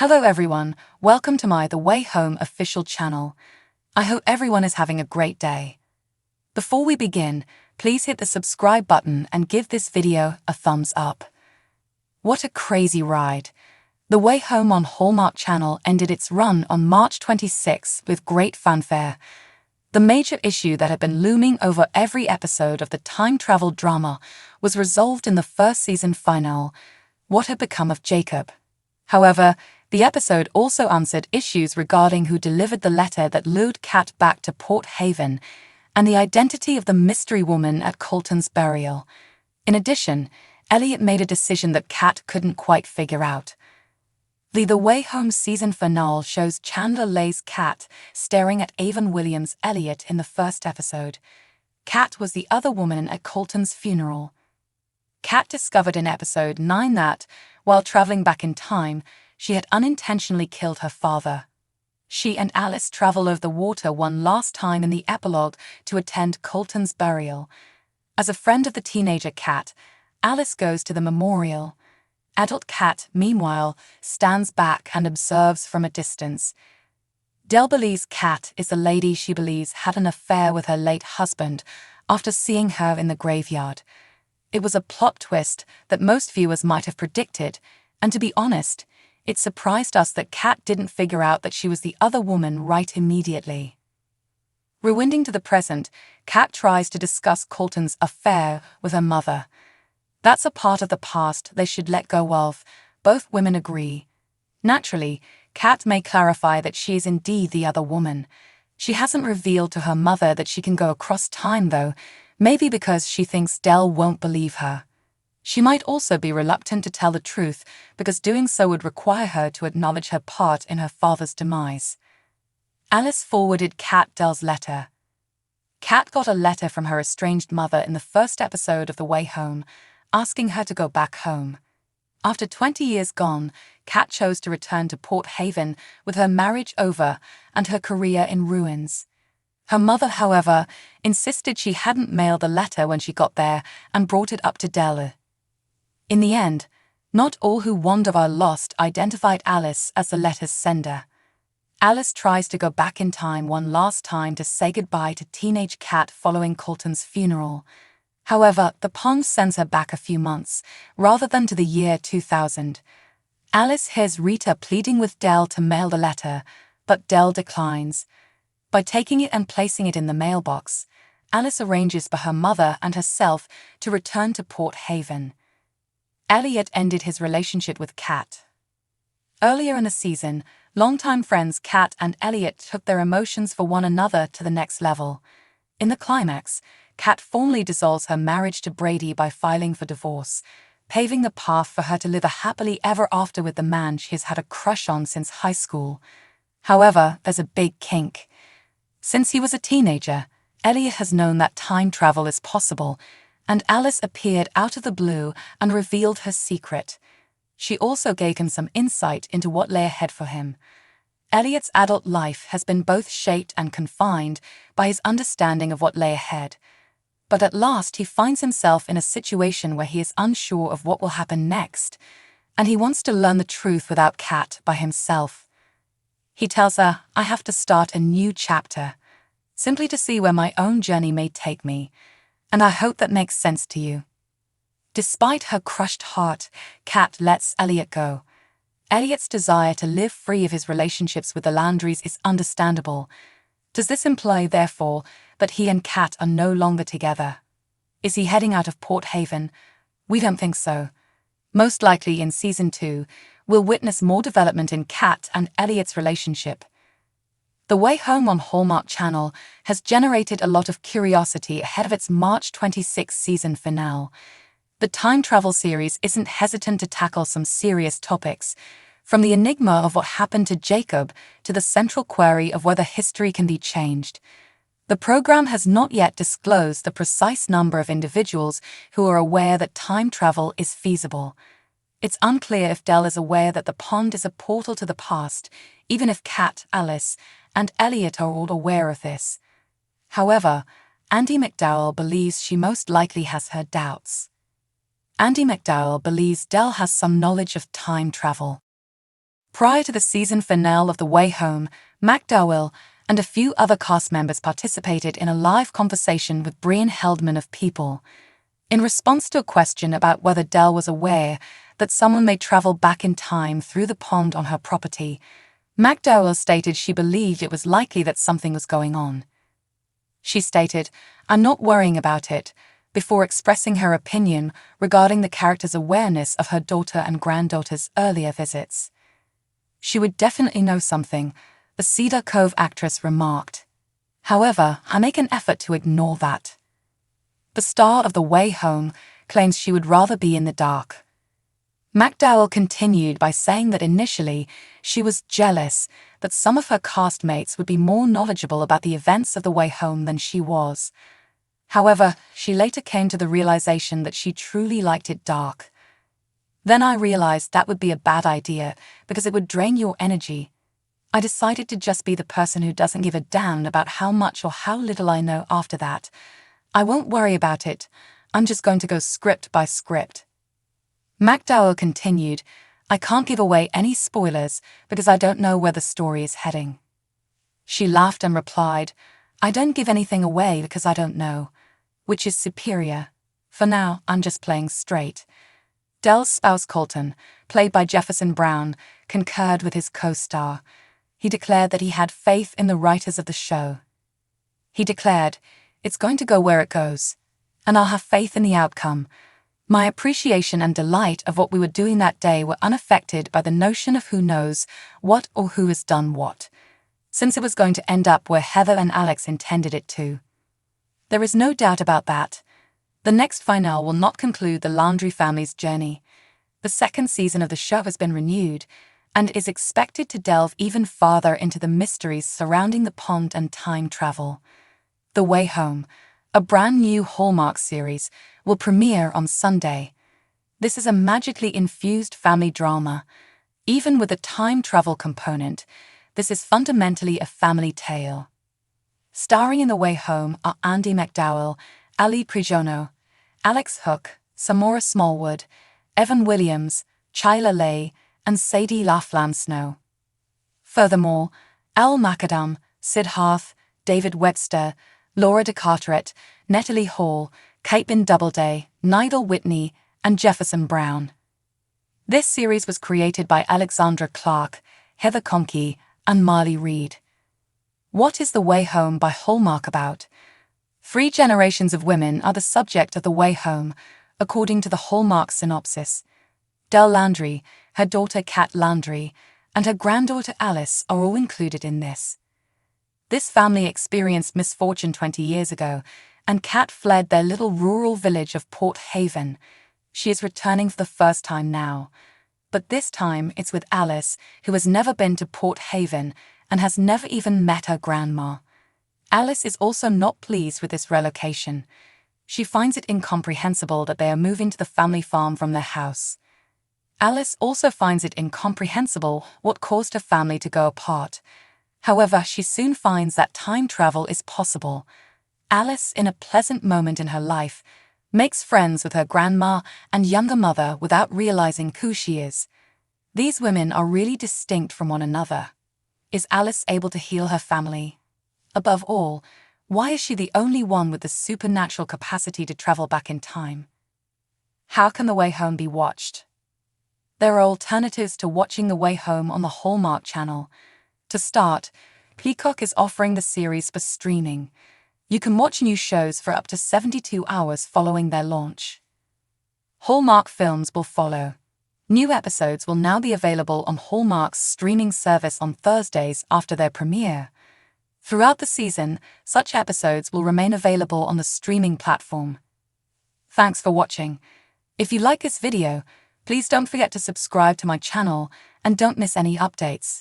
Hello everyone, welcome to my The Way Home official channel. I hope everyone is having a great day. Before we begin, please hit the subscribe button and give this video a thumbs up. What a crazy ride. The Way Home on Hallmark Channel ended its run on March 26 with great fanfare. The major issue that had been looming over every episode of the time travel drama was resolved in the first season finale: what had become of Jacob. However, the episode also answered issues regarding who delivered the letter that lured Kat back to Port Haven and the identity of the mystery woman at Colton's burial. In addition, Elliot made a decision that Kat couldn't quite figure out. The Way Home season finale shows Chandler lays Kat staring at Avon Williams' Elliot in the first episode. Kat was the other woman at Colton's funeral. Kat discovered in episode 9 that, while traveling back in time, she had unintentionally killed her father. She and Alice travel over the water one last time in the epilogue to attend Colton's burial. As a friend of the teenager Kat, Alice goes to the memorial. Adult Kat, meanwhile, stands back and observes from a distance. Dell believes Kat is the lady she believes had an affair with her late husband after seeing her in the graveyard. It was a plot twist that most viewers might have predicted, and to be honest, it surprised us that Kat didn't figure out that she was the other woman right immediately. Rewinding to the present, Kat tries to discuss Colton's affair with her mother. That's a part of the past they should let go of, both women agree. Naturally, Kat may clarify that she is indeed the other woman. She hasn't revealed to her mother that she can go across time though, maybe because she thinks Dell won't believe her. She might also be reluctant to tell the truth because doing so would require her to acknowledge her part in her father's demise. Alice forwarded Kat Dell's letter. Kat got a letter from her estranged mother in the first episode of The Way Home, asking her to go back home. After 20 years gone, Kat chose to return to Port Haven with her marriage over and her career in ruins. Her mother, however, insisted she hadn't mailed the letter when she got there and brought it up to Dell. In the end, not all who wander are lost identified Alice as the letter's sender. Alice tries to go back in time one last time to say goodbye to teenage Kat following Colton's funeral. However, the Pond sends her back a few months, rather than to the year 2000. Alice hears Rita pleading with Dell to mail the letter, but Dell declines. By taking it and placing it in the mailbox, Alice arranges for her mother and herself to return to Port Haven. Elliot ended his relationship with Kat. Earlier in the season, longtime friends Kat and Elliot took their emotions for one another to the next level. In the climax, Kat formally dissolves her marriage to Brady by filing for divorce, paving the path for her to live a happily ever after with the man she has had a crush on since high school. However, there's a big kink. Since he was a teenager, Elliot has known that time travel is possible, and Alice appeared out of the blue and revealed her secret. She also gave him some insight into what lay ahead for him. Elliot's adult life has been both shaped and confined by his understanding of what lay ahead. But at last he finds himself in a situation where he is unsure of what will happen next, and he wants to learn the truth without Kat by himself. He tells her, "I have to start a new chapter, simply to see where my own journey may take me, and I hope that makes sense to you." Despite her crushed heart, Kat lets Elliot go. Elliot's desire to live free of his relationships with the Landrys is understandable. Does this imply, therefore, that he and Kat are no longer together? Is he heading out of Port Haven? We don't think so. Most likely in Season 2, we'll witness more development in Kat and Elliot's relationship. The Way Home on Hallmark Channel has generated a lot of curiosity ahead of its March 26 season finale. The time travel series isn't hesitant to tackle some serious topics, from the enigma of what happened to Jacob to the central query of whether history can be changed. The program has not yet disclosed the precise number of individuals who are aware that time travel is feasible. It's unclear if Dell is aware that the pond is a portal to the past, even if Kat, Alice, and Elliot are all aware of this. However, Andie MacDowell believes she most likely has her doubts. Andie MacDowell believes Dell has some knowledge of time travel. Prior to the season finale of The Way Home, McDowell and a few other cast members participated in a live conversation with Brian Heldman of People. In response to a question about whether Del was aware that someone may travel back in time through the pond on her property, McDowell stated she believed it was likely that something was going on. She stated, "I'm not worrying about it," before expressing her opinion regarding the character's awareness of her daughter and granddaughter's earlier visits. "She would definitely know something," the Cedar Cove actress remarked. "However, I make an effort to ignore that." The star of The Way Home claims she would rather be in the dark. McDowell continued by saying that initially she was jealous that some of her castmates would be more knowledgeable about the events of The Way Home than she was. However, she later came to the realization that she truly liked it dark. "Then I realized that would be a bad idea because it would drain your energy. I decided to just be the person who doesn't give a damn about how much or how little I know after that. I won't worry about it. I'm just going to go script by script." McDowell continued, "I can't give away any spoilers because I don't know where the story is heading." She laughed and replied, "I don't give anything away because I don't know. Which is superior? For now, I'm just playing straight." Del's spouse Colton, played by Jefferson Brown, concurred with his co-star. He declared that he had faith in the writers of the show. He declared, "It's going to go where it goes, and I'll have faith in the outcome. My appreciation and delight of what we were doing that day were unaffected by the notion of who knows what or who has done what, since it was going to end up where Heather and Alex intended it to. There is no doubt about that. The next finale will not conclude the Landry family's journey. The second season of the show has been renewed and is expected to delve even farther into the mysteries surrounding the pond and time travel. The Way Home, a brand new Hallmark series, will premiere on Sunday. This is a magically infused family drama. Even with a time travel component, this is fundamentally a family tale. Starring in The Way Home are Andy McDowell, Ali Prigioni, Alex Hook, Samora Smallwood, Evan Williams, Chyla Leigh, and Sadie LaFlamme Snow. Furthermore, Al Macadam, Sid Harth, David Webster, Laura DeCarteret, Natalie Hall, Caitlin Doubleday, Nigel Whitney, and Jefferson Brown. This series was created by Alexandra Clark, Heather Conkey, and Marley Reed. What is The Way Home by Hallmark about? 3 generations of women are the subject of The Way Home, according to the Hallmark synopsis. Del Landry, her daughter Kat Landry, and her granddaughter Alice are all included in this. This family experienced misfortune 20 years ago, and Kat fled their little rural village of Port Haven. She is returning for the first time now. But this time it's with Alice, who has never been to Port Haven and has never even met her grandma. Alice is also not pleased with this relocation. She finds it incomprehensible that they are moving to the family farm from their house. Alice also finds it incomprehensible what caused her family to go apart. However, she soon finds that time travel is possible. Alice, in a pleasant moment in her life, makes friends with her grandma and younger mother without realizing who she is. These women are really distinct from one another. Is Alice able to heal her family? Above all, why is she the only one with the supernatural capacity to travel back in time? How can The Way Home be watched? There are alternatives to watching The Way Home on the Hallmark Channel. To start, Peacock is offering the series for streaming. You can watch new shows for up to 72 hours following their launch. Hallmark films will follow. New episodes will now be available on Hallmark's streaming service on Thursdays after their premiere. Throughout the season, such episodes will remain available on the streaming platform. Thanks for watching. If you like this video, please don't forget to subscribe to my channel and don't miss any updates.